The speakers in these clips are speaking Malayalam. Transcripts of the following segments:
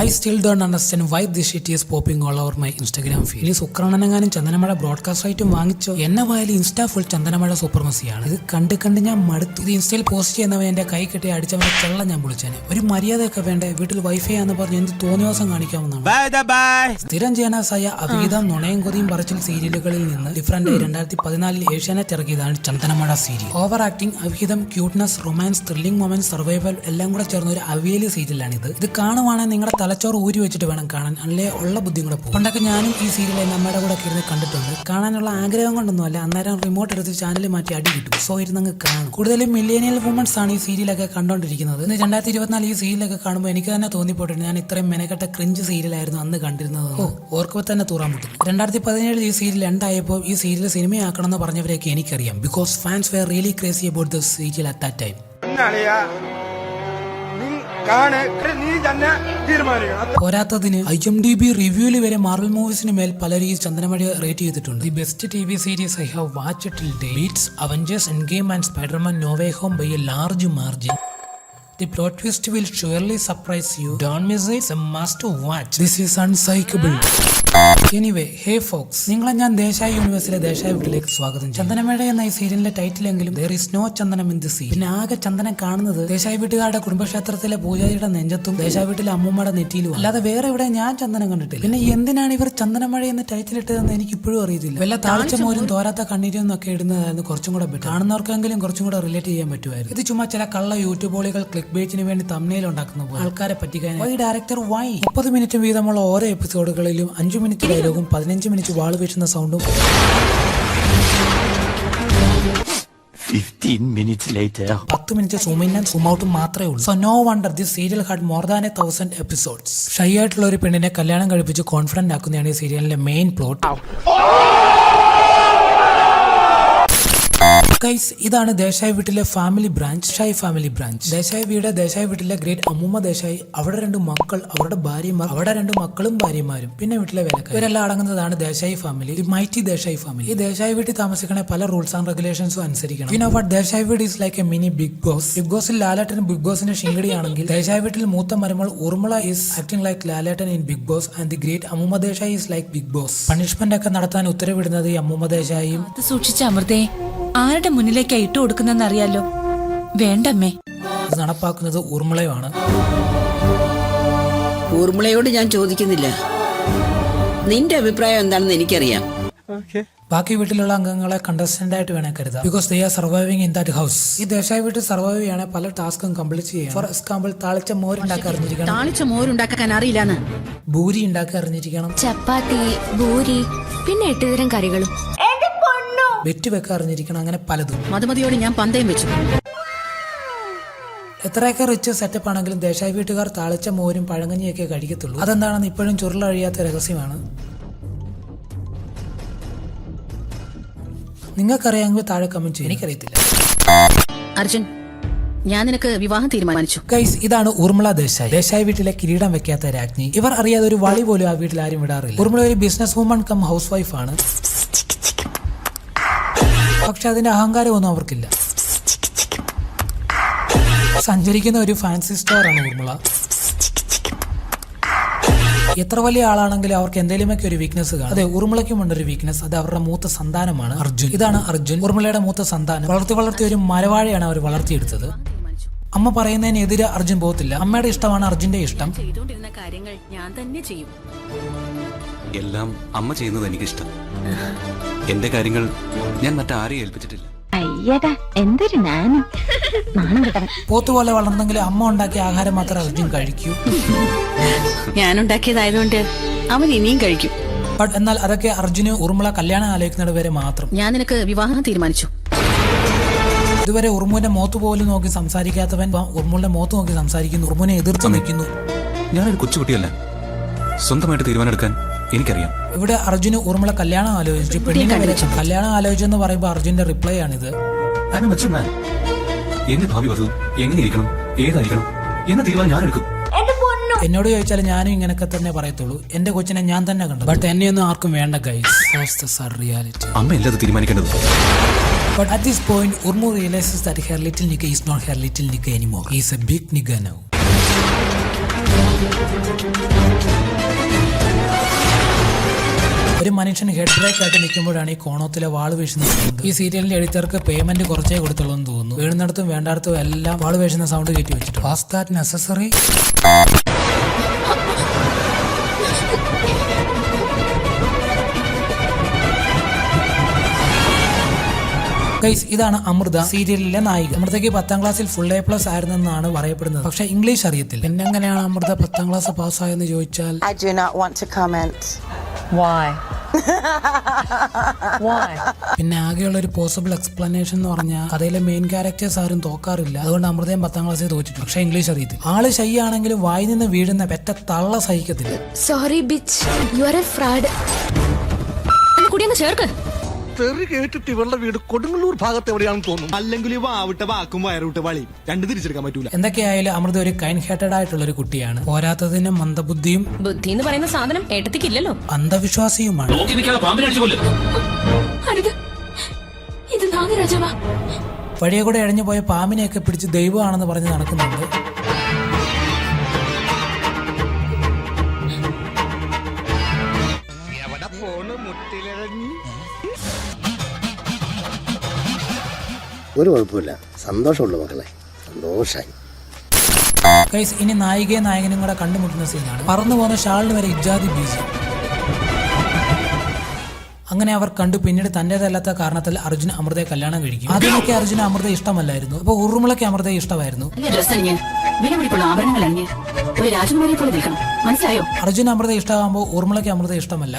I still don't understand why this shit is popping all over my Instagram feed. ഇനി സുക്രണനെങ്ങാനും ചന്ദനമഴ ബ്രോഡ്കാസ്റ്റ് ആയിട്ട് വാങ്ങിച്ചോ എന്നെ വായാലും ഇൻസ്റ്റാ ഫുൾ ചന്ദനമഴ സൂപ്പർമസിയാണ്. ഇത് കണ്ട് ഞാൻ മടുത്തു. ഇത് ഇൻസ്റ്റയിൽ പോസ്റ്റ് ചെയ്യുന്നവൻ എന്റെ കൈ കെട്ടി അടിച്ചവനെ ചെള്ള ഞാൻ വിളിച്ചേനെ. ഒരു മര്യാദയൊക്കെ വേണ്ടേ? വീട്ടിൽ വൈഫൈ ആണെന്ന് പറഞ്ഞ് എന്ത് തോന്നിവാസം കാണിക്കാവുന്നതാണ്. സ്ഥിരം ജേനാസായ അവിഹിതം നുണയും കൊതിയും പറച്ചിൽ സീരിയലുകളിൽ നിന്ന് ഡിഫറന്റ് 2014 ഏഷ്യാനെറ്റ് ഇറക്കിയതാണ് ചന്ദനമഴ സീരിയൽ. ഓവർ ആക്ടിംഗ്, അവിഹിതം, cuteness, romance, thrilling moment, survival എല്ലാം കൂടെ ചേർന്ന ഒരു അവിയലി സീരിയലാണിത്. ഇത് കാണുവാണെങ്കിൽ നിങ്ങളുടെ തലച്ചോറ് ഊരി വെച്ചിട്ട് വേണം കാണാൻ, അല്ലേ ഉള്ള ബുദ്ധി കൂടെ പോകും. പണ്ടൊക്കെ ഞാനും ഈ സീരിയൽ നമ്മുടെ കൂടെ ഇരുന്ന് കണ്ടിട്ടുണ്ട്. കാണാനുള്ള ആഗ്രഹം കൊണ്ടൊന്നും അല്ല, അന്നേരം റിമോട്ട് എടുത്ത് ചാനൽ മാറ്റി അടി കിട്ടും. സോ ഇരുന്നങ്ങ് കാണും. കൂടുതലും മില്ലേനിയൽ വുമൻസ് ആണ് ഈ സീരിയലൊക്കെ കണ്ടോണ്ടിരിക്കുന്നത്. 2024 ഈ സീരിയലൊക്കെ കാണുമ്പോൾ എനിക്ക് തന്നെ തോന്നിപ്പോയിട്ടുണ്ട് ഞാൻ ഇത്രയും മെനക്കെട്ട ക്രിഞ്ച് സീരിയലായിരുന്നു അന്ന് കണ്ടിരുന്നത്. ഓർക്കുമ്പോൾ തന്നെ തൂറാൻ പറ്റും. 2017 ഈ സീരിയൽ എൻഡായപ്പോൾ ഈ സീരിയൽ സിനിമയാക്കണം എന്ന് പറഞ്ഞവരെയൊക്കെ എനിക്കറിയാം. Because fans were really crazy about the serial at that time. പോരാത്തതിന് IMDb റിവ്യൂല് വരെ മാർവൽ മൂവീസിന് മേൽ പലരും ഈ ചന്ദനമഴ റേറ്റ് ചെയ്തിട്ടുണ്ട്. The best TV series I have watched till date beats Avengers Endgame and Spiderman No Way Home by a large margin. The plot twist will surely surprise you. Don't miss it. It's a must watch. This is uncyclable. Anyway, hey folks, നിങ്ങളെ ഞാൻ ദേശായി യൂണിവേഴ്സിലെ ദേശായി വീട്ടിലേക്ക് സ്വാഗതം. ചന്ദനമേട എന്ന ഈ സീരിയലിന്റെ ടൈറ്റിലെങ്കിലും there is no ചന്ദനം in the sea. പിന്നെ ആകെ ചന്ദനം കാണുന്നത് ദേശായി വീട്ടുകാരുടെ കുടുംബക്ഷേത്രത്തിലെ പൂജാരിയുടെ നെഞ്ചത്തും ദേശായി വീട്ടിലെ അമ്മൂമ്മയുടെ നെറ്റിയിലും, അല്ലാതെ വേറെ ഇവിടെ ഞാൻ ചന്ദനം കണ്ടിട്ടില്ല. പിന്നെ എന്തിനാണ് ഇവർ ചന്ദനമഴ എന്ന് ടൈറ്റിൽ ഇട്ടതെന്ന് എനിക്ക് ഇപ്പോഴും അറിയത്തില്ല. വല്ല താഴ്ച മോരും തോരാത്ത കണ്ണീരും എന്നൊക്കെ ഇടുന്നതായിരുന്നു കുറച്ചും കൂടെ ബെറ്റർ. കാണുന്നവർക്കെങ്കിലും കുറച്ചും കൂടെ റിലേറ്റ് ചെയ്യാൻ പറ്റുമായിരുന്നു. ഇത് ചുമ്മാ ചില കള്ള യൂട്യൂബുകളികൾ ക്ലിക്ക് ബേറ്റിന് വേണ്ടി തംബ്നെയിൽ ഉണ്ടാക്കുന്ന പോലെ ആൾക്കാരെ പറ്റിക്കാൻ. Y director Y? 30 മിനിറ്റ് വീതമുള്ള ഓരോ എപ്പിസോഡുകളിലും 5 മിനിറ്റ് ഡയലോഗും 15 മിനിറ്റ് വാള് വീശുന്ന സൗണ്ടും 15 minutes later 10 minute zoom in and zoom out മാത്രമേ ഉള്ളൂ. So no wonder this serial had more than 1000 episodes. Shy ആയിട്ടുള്ള ഒരു പെണ്ണിനെ കല്യാണം കഴിപ്പിച്ച് കോൺഫിഡന്റ് ആക്കുന്നതാണ് ഈ സീരിയലിന്റെ മെയിൻ പ്ലോട്ട്. ഗൈസ്, ഇതാണ് ദേശായി വീട്ടിലെ family branch, shy family branch. Desai വീട്ടിലെ ഗ്രേറ്റ് അമ്മൂമ്മ ദേശായി, അവിടെ 2 മക്കൾ, അവരുടെ ഭാര്യമാർ, അവിടെ 2 മക്കളും ഭാര്യമാരും, പിന്നെ വീട്ടിലെ വേലക്കാർ, ഇവരെല്ലാം അടങ്ങുന്നതാണ് Desai family, the mighty Desai family. ഈ ദേശായി വീട്ടിൽ താമസിക്കണ പല റൂൾസ് ആൻഡ് റെഗുലേഷൻസും അനുസരിക്കണം. യു നോ വാട്ട്, ദേശായി വീട് is like a mini Bigg Boss. Bigg ബോസിൽ ലാലേട്ടൻ ബിഗ് ബോസിന്റെ ശിങ്കടിയാണെങ്കിൽ ദേശായി വീട്ടിൽ മൂത്ത മരുമകൾ Urmila is acting like Lalettan in Bigg Boss and the great അമ്മൂമ്മ Desai is like Bigg Boss. Punishment ഒക്കെ നടത്താൻ ഉത്തരവിടുന്നത് ഈ അമ്മൂമ്മ ദേശായിയും. സൂക്ഷിച്ച അമൃതേ, ആരുടെ മുന്നിലേക്കാ ഇട്ടു കൊടുക്കുന്നെന്ന് അറിയാലോ. വേണ്ടമ്മേ. നടപ്പാക്കുന്നത് ഊർമിളയുമാണ്. ഊർമിളയോട് ഞാൻ ചോദിക്കുന്നില്ല, നിന്റെ അഭിപ്രായം എന്താണെന്ന് എനിക്കറിയാം. ബാക്കി വീട്ടിലുള്ള അംഗങ്ങളെ കണ്ടസ്റ്റന്റ് ആയിട്ട് വേണേ കരുതാം. Because they are surviving in that house. ഈ ദേശായി വീട്ടിൽ സർവൈവ് ചെയ്യണേ പല ടാസ്കും കംപ്ലീറ്റ് ചെയ്യാം. ഫോർ എക്സാമ്പിൾ, താളിച്ച മോരുണ്ടാക്കാൻ അറിഞ്ഞിരിക്കണം. താളിച്ച മോരുണ്ടാക്കാൻ അറിയില്ലാന്ന്. ഭൂരി ഉണ്ടാക്കാൻ അറിഞ്ഞിരിക്കണം. ചപ്പാത്തി, ഭൂരി, പിന്നെ 8 തരം കറികളും. വെറ്റ് വെക്കാൻ അറിഞ്ഞിരിക്കണം. അങ്ങനെ പലതും. മധുമതിയോട് ഞാൻ പന്തയം വെച്ചു. എത്രയൊക്കെ റിച്ച് സെറ്റപ്പ് ആണെങ്കിലും ദേശായി വീട്ടുകാർ താളിച്ച മോരും പഴങ്കഞ്ഞിയൊക്കെ കഴിക്കത്തുള്ളൂ. അതെന്താണെന്ന് ഇപ്പോഴും ചുരുളഴിയാത്ത രഹസ്യമാണ്. നിങ്ങൾക്കറിയാമെങ്കിൽ താഴെ കമന്റ് ചെയ്യും. എനിക്കറിയത്തില്ല. അർജുൻ, ഞാൻ നിനക്ക് വിവാഹം തീരുമാനിച്ചു. ഗൈസ്, ഇതാണ് ഊർമിള ദേശായി, ദേശായി വീട്ടിലെ കിരീടം വെക്കാത്ത രാജ്ഞി. ഇവർ അറിയാതെ ഒരു വളി പോലും ആ വീട്ടിൽ ആരും വിടാറില്ല. ഊർമിള ഒരു business woman cum house wife ആണ്. പക്ഷെ അതിന്റെ അഹങ്കാരമൊന്നും അവർക്കില്ല. സഞ്ചരിക്കുന്ന ഒരു ഫാൻസി സ്റ്റോർ ആണ് ഊർമിള. എത്ര വലിയ ആളാണെങ്കിലും അവർക്ക് എന്തെങ്കിലുമൊക്കെ ഒരു വീക്ക്നെസ് കാണും. അതെ, ഊർമിളയ്ക്കും ഉണ്ട് ഒരു വീക്ക്നെസ്. അത് അവരുടെ മൂത്ത സന്താനമാണ് അർജുൻ. ഇതാണ് അർജുൻ, ഊർമിളയുടെ മൂത്ത സന്താനം. വളർത്തി ഒരു മരവാഴയാണ് അവർ വളർത്തിയെടുത്തത്. അമ്മ പറയുന്നതിനെതിരെ അർജുൻ പോകത്തില്ല. അമ്മയുടെ ഇഷ്ടമാണ് അർജുന്റെ ഇഷ്ടം. ചെയ്തുകൊണ്ടിരുന്ന കാര്യങ്ങൾ ഞാൻ തന്നെ ചെയ്യും. എല്ലാം അമ്മ ചെയ്യുന്നത് എനിക്കിഷ്ടം. എന്റെ കാര്യങ്ങൾ ഞാൻ മറ്റാരെയും ഏൽപ്പിച്ചിട്ടില്ല. അയ്യടാ, എന്തൊരു നാണം. പോത്തുപോലെ വളർന്നെങ്കിൽ അമ്മ ഉണ്ടാക്കിയ ആഹാരം മാത്രം അർജുൻ കഴിക്കൂ. ഞാനുണ്ടാക്കിയതായതുകൊണ്ട് അവൻ ഇനിയും കഴിക്കും. ബട്ട് എന്നാൽ അതൊക്കെ അർജുന് ഊർമിള കല്യാണം ആലോചിക്കുന്നത് വരെ മാത്രം. ഞാൻ നിനക്ക് വിവാഹം തീരുമാനിച്ചു. ഇതുവരെ ഉറുമുവിന്റെ മോത്ത് പോലും നോക്കി സംസാരിക്കാത്തവൻ ഉറുമുവിന്റെ മോത്ത് നോക്കി സംസാരിക്കുന്നു. ഉറുമുവിനെ എതിർത്ത് നിൽക്കുന്നു. ഞാനൊരു കൊച്ചുകുട്ടിയല്ല, സ്വന്തമായിട്ട് തീരുമാനം എനിക്കറിയാം. ഇവിടെ അർജുന് ഊർമിള കല്യാണം ആലോചിച്ചു. പെണ്ണിനെ വരെ കല്യാണം ആലോചിച്ചെന്ന് പറയുമ്പോൾ അർജുന്റെ റിപ്ലൈ ആണിത്. എന്റെ ഭാവി വധു എങ്ങനെയിരിക്കണം, ഏതായിരിക്കണം എന്ന തീരുമാനം ഞാൻ എടുക്കും. എന്നോട് ചോദിച്ചാൽ ഞാനും ഇങ്ങനെയൊക്കെ തന്നെ പറയത്തുള്ളൂ. എന്റെ കൊച്ചിനെ ഞാൻ തന്നെ കണ്ടു. ബട്ട് എന്നെയൊന്നും ആർക്കും വേണ്ട ഗൈസ്. റിയാലിറ്റി. അമ്മ എല്ലാം തീരുമാനിക്കേണ്ടത്. But at this point, Urmu realizes that her little nigga is not her little nigga anymore. He is a big nigga now. ഒരു മനുഷ്യൻ ഹെഡ് ബ്രേക്ക് ആയിട്ട് നിൽക്കുമ്പോഴാണ് ഈ കോണത്തിലെ വാള് വീശുന്ന സൗണ്ട്. ഈ സീരിയലിന്റെ എഡിറ്റർക്ക് പേയ്മെന്റ് കുറച്ചേ കൊടുത്തുള്ളൂ എന്ന് തോന്നുന്നു. വീഴുന്നിടത്തും വേണ്ടാടത്തും എല്ലാം വാള് വീശുന്ന സൗണ്ട് കയറ്റി വെച്ചിട്ട്. Was that necessary? ഗൈസ്, ഇതാണ് അമൃത, സീരിയലിലെ നായിക. അമൃതയ്ക്ക് 10ാം ക്ലാസ്സിൽ ഫുൾ A+ ആയിരുന്നെന്നാണ് പറയപ്പെടുന്നത്. പക്ഷെ ഇംഗ്ലീഷ് അറിയത്തില്ല. പിന്നെ എങ്ങനെയാണ് അമൃത 10ാം ക്ലാസ് പാസ്സായെന്ന് ചോദിച്ചാൽ I do not want to comment. Why? Why? പിന്നെ ആകെയുള്ള ഒരു പോസിബിൾ എക്സ്പ്ലനേഷൻ എന്ന് പറഞ്ഞാൽ കഥയിലെ മെയിൻ ക്യാരക്ടേഴ്സ് ആരും തോക്കാറില്ല. അതുകൊണ്ട് അമൃതയും 10ാം ക്ലാസ്സിൽ തോറ്റിട്ടു. പക്ഷെ ഇംഗ്ലീഷ് അറിയത്തില്ല. ആള് ശൈ ആണെങ്കിലും വായി നിന്ന് വീഴുന്ന പെറ്റ തള്ള സഹിക്കത്തില്ല. Sorry bitch, you are a fraud. കൂടി അങ്ങ് ചേർക്ക്. തെറി കേട്ടിട്ട് ഇവളുടെ വീട് കൊടുങ്ങല്ലൂർ ഭാഗത്ത് എവിടെയാണെന്ന് തോന്നുന്നു. അല്ലെങ്കിൽ ഇവ ആവിട്ട വാക്കും വയറുവിട്ട വളയും രണ്ട് തിരിച്ചെടുക്കാൻ പറ്റൂല. എന്തൊക്കെയായാലും അമൃത ഒരു കൈൻഡ് ഹേർട്ടഡ് ആയിട്ടുള്ള ഒരു കുട്ടിയാണ്. പോരാത്തതിന് മന്ദബുദ്ധിയും ബുദ്ധി എന്ന് പറയുന്ന സാധനം ഏട്ടത്തിക്കില്ലല്ലോ. അന്ധവിശ്വാസിയുമാണ്. ഇത് നാഗരാജാവാ. വഴിയെ കൂടെ ഇഴഞ്ഞു പോയ പാമ്പിനെയൊക്കെ പിടിച്ച് ദൈവമാണെന്ന് പറഞ്ഞ് നടക്കുന്നുണ്ട്. ഒരു കുഴപ്പമില്ല, സന്തോഷമുള്ളൂ മക്കളെ, സന്തോഷായി. ഗൈസ്, ഇനി നായികയും നായകനും കൂടെ കണ്ടുമുട്ടുന്ന സീനാണ്. പറന്നു പോകുന്ന ഷാളിന് വരെ ഇജാതി ബീജി. അങ്ങനെ അവർ കണ്ടു. പിന്നീട് തന്റേതല്ലാത്ത കാരണത്തിൽ അർജുൻ അമൃതയെ കല്യാണം കഴിക്കും. ആദ്യമൊക്കെ അർജുന അമൃത ഇഷ്ടമല്ലായിരുന്നു. അപ്പൊ ഊർമിളയ്ക്ക് അമൃതയെ ഇഷ്ടമായിരുന്നു. അർജുൻ അമൃത ഇഷ്ടമാകുമ്പോൾ ഊർമിളയ്ക്ക് അമൃത ഇഷ്ടമല്ല.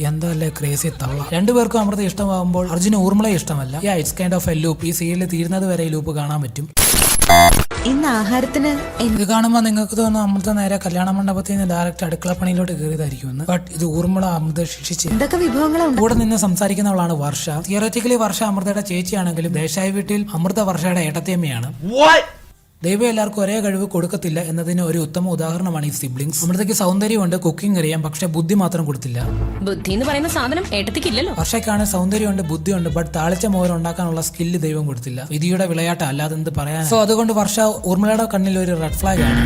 എന്തല്ലേ ക്രേസി തള്ള. രണ്ടുപേർക്കും അമൃത ഇഷ്ടമാകുമ്പോൾ അർജുന ഊർമിളയെ ഇഷ്ടമല്ല. It's kind of A loop. ഈ സീരിയൽ തീരുന്നത് വരെ ഈ ലൂപ്പ് കാണാൻ പറ്റും. ഇന്ന് ആഹാരത്തിന് ഇത് കാണുമ്പോൾ നിങ്ങൾക്ക് തോന്നുന്നു അമൃത നേരെ കല്യാണ മണ്ഡപത്തിൽ നിന്ന് ഡയറക്റ്റ് അടുക്കള പണിയിലോട്ട് കയറിയതായിരിക്കുമെന്ന്. ബട്ട് ഇത് ഊർമിള അമൃത ശിക്ഷിച്ച് എന്തൊക്കെ വിഭവങ്ങളുണ്ട്? കൂടെ നിന്ന് സംസാരിക്കുന്നവളാണ് വർഷ. തിയററ്റിക്കലി വർഷ അമൃതയുടെ ചേച്ചിയാണെങ്കിലും ദേശായി വീട്ടിൽ അമൃത വർഷയുടെ ഏട്ടത്തിയമ്മയാണ്. ദൈവം എല്ലാവർക്കും ഒരേ കഴിവ് കൊടുക്കത്തില്ല എന്നതിന് ഒരു ഉത്തമ ഉദാഹരണമാണ് ഈ സിബ്ലിംഗ്സ്. അമൃതയ്ക്ക് സൗന്ദര്യമുണ്ട്, കുക്കിംഗ് അറിയാം, പക്ഷെ ബുദ്ധി മാത്രം കൊടുത്തില്ല. ബുദ്ധി എന്ന് പറയുന്ന സാധനം ഏട്ടത്തിക്കില്ലല്ലോ. വർഷയ്ക്കാണ് സൗന്ദര്യമുണ്ട്, ബുദ്ധിയുണ്ട്, ബട്ട് താളിച്ച മോര് ഉണ്ടാക്കാനുള്ള സ്കില്ല് ദൈവം കൊടുത്തില്ല. വിധിയുടെ വിളയാട്ടം അല്ലാതെ എന്ത് പറയാൻ. സോ അതുകൊണ്ട് വർഷ ഊർമിളയുടെ കണ്ണിൽ ഒരു റെഡ് ഫ്ലാഗ് ആണ്.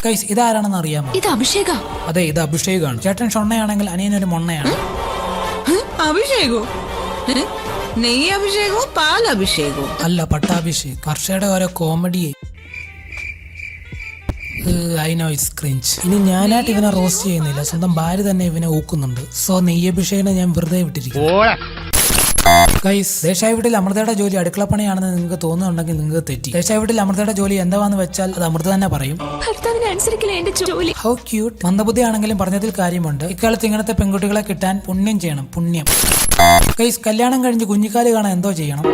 ഗൈസ്, ഇതാരാണെന്ന് അറിയാമോ? ഇത് അഭിഷേക. അതെ, ഇത് അഭിഷേകാണ്. ചേട്ടൻ ഷൊണ്ണയാണെങ്കിൽ അനിയനൊരു മൊണ്ണയാണ്. അഭിഷേകോ? നെയ്യ് അഭിഷേകോ പാൽ അഭിഷേകോ? അല്ല, പട്ടാഭിഷേക്. വർഷയുടെ ഓരോ comedy. I know it's cringe. ഇനി ഞാനായിട്ട് ഇവനെ റോസ്റ്റ് ചെയ്യുന്നില്ല, സ്വന്തം ഭാര്യ തന്നെ ഇവനെ ഊക്കുന്നുണ്ട്. സോ നെയ്യഭിഷേകിനെ ഞാൻ വെറുതെ വിട്ടിരിക്കും. ഗൈസ്, ദേശായി വീട്ടിൽ അമൃതയുടെ ജോലി അടുക്കളപ്പണിയാണെന്ന് നിങ്ങൾക്ക് തോന്നുന്നുണ്ടെങ്കിൽ നിങ്ങൾക്ക് തെറ്റി. ദേശായി വീട്ടിൽ അമൃതയുടെ ജോലി എന്താണെന്ന് വെച്ചാൽ അത് അമൃത തന്നെ പറയും. ഭർത്താവിനെ അനുസരിക്കില്ല എന്റെ ജോലി. How cute. മന്ദബുദ്ധി ആണെങ്കിലും പറഞ്ഞതിൽ കാര്യമുണ്ട്. ഇക്കാലത്ത് ഇങ്ങനത്തെ പെൺകുട്ടികളെ കിട്ടാൻ പുണ്യം ചെയ്യണം, പുണ്യം. ഗൈസ്, കല്യാണം കഴിഞ്ഞ് കുഞ്ഞിക്കാല് കാണാൻ എന്തോ ചെയ്യണം.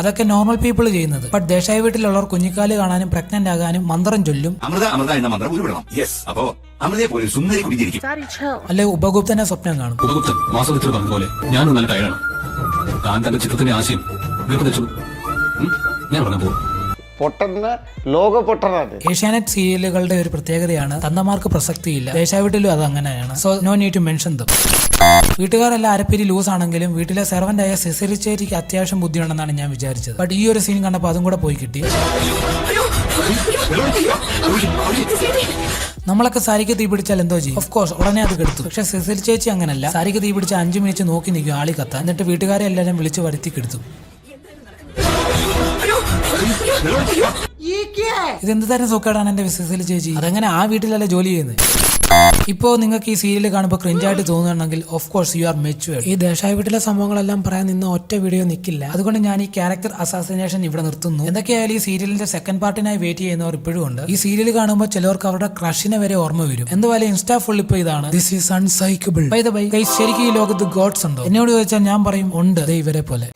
അതൊക്കെ നോർമൽ പീപ്പിൾ ചെയ്യുന്നത്. ബട്ട് ദേശായി വീട്ടിലുള്ളവർ കുഞ്ഞിക്കാല് കാണാനും പ്രഗ്നന്റ് ആകാനും മന്ത്രം ചൊല്ലും. അമൃത എന്ന മന്ത്രം ഉരുവിടണം. യെസ്, അപ്പോ അമൃതയെ പോലെ സുന്ദരി കുടിയിരിക്കും. അല്ലെ ഉപഗുപ്തനെ സ്വപ്നം കാണും. ഉപഗുപ്തൻ വാസവത്തിൽ പറഞ്ഞതുപോലെ ഞാനും നല്ല ടയറാണ്. താൻ തന്റെ ചിത്രത്തിന്റെ ആശയം ഗർഭധിച്ചു. ഞാൻ പറഞ്ഞ പോകും. ഏഷ്യാനെറ്റ് സീരിയലുകളുടെ ഒരു പ്രത്യേകതയാണ് തന്തമാർക്ക് പ്രസക്തിയില്ല. ദേശായി വീട്ടിലും അത് അങ്ങനെയാണ്. So no need to mention them. വീട്ടുകാരെല്ലാം അരപ്പിരി ലൂസ് ആണെങ്കിലും വീട്ടിലെ സെർവന്റ് ആയ സിസിലി ചേച്ചിക്ക് അത്യാവശ്യം ബുദ്ധിയുണ്ടെന്നാണ് ഞാൻ വിചാരിച്ചത്. ബട്ട് ഈ ഒരു സീൻ കണ്ടപ്പോൾ അതും കൂടെ പോയി കിട്ടി. നമ്മളൊക്കെ സാരിക്ക് തീ പിടിച്ചാൽ എന്തോ ചെയ്യും? ഓഫ് കോഴ്സ് ഉടനെ അത് കെടുത്തു. പക്ഷെ സിസിലി ചേച്ചി അങ്ങനല്ല. സാരിക്ക് തീ പിടിച്ച 5 മിനിറ്റ് നോക്കി നിൽക്കും ആളി കത്താൻ. എന്നിട്ട് വീട്ടുകാരെ എല്ലാവരും വിളിച്ച് വരുത്തി കെടുത്തു. ഇതെന്ത് തരം സുഖേടാണ് എന്റെ സിസിലി ചേച്ചി? അതെങ്ങനെ ആ വീട്ടിലല്ലേ ജോലി ചെയ്യുന്നത്? ഇപ്പോ നിങ്ങൾക്ക് ഈ സീരിയൽ കാണുമ്പോൾ ക്രിഞ്ചായിട്ട് തോന്നുന്നുണ്ടെങ്കിൽ of course you are matured. ഈ ദേശായി വീട്ടിലെ സംഭവങ്ങളെല്ലാം പറയാൻ നിന്ന് ഒറ്റ വീഡിയോ നിൽക്കില്ല. അതുകൊണ്ട് ഞാൻ ഈ ക്യാരക്ടർ അസാസിനേഷൻ ഇവിടെ നിർത്തുന്നു. എന്തൊക്കെയായാലും ഈ സീരിയലിന്റെ സെക്കൻഡ് പാർട്ടിനായി വെയിറ്റ് ചെയ്യുന്നവർ ഇപ്പോഴും ഉണ്ട്. ഈ സീരിയൽ കാണുമ്പോൾ ചിലർക്ക് അവരുടെ ക്രഷിനെ വരെ ഓർമ്മ വരും. എന്തുപോലെ ഇൻസ്റ്റാ ഫുൾ ഇപ്പൊ ഇതാണ്. This is unthinkable. By the way guys, ശരിക്കും ഈ ലോകത്ത് ഗോഡ്സ് ഉണ്ടോ? എന്നോട് ചോദിച്ചാൽ ഞാൻ പറയും ഉണ്ട്, ഇവരെ പോലെ.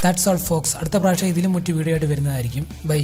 That's all folks. അടുത്ത പ്രാവശ്യം ഇതിലും മറ്റു വീഡിയോ ആയിട്ട് വരുന്നതായിരിക്കും. ബൈ.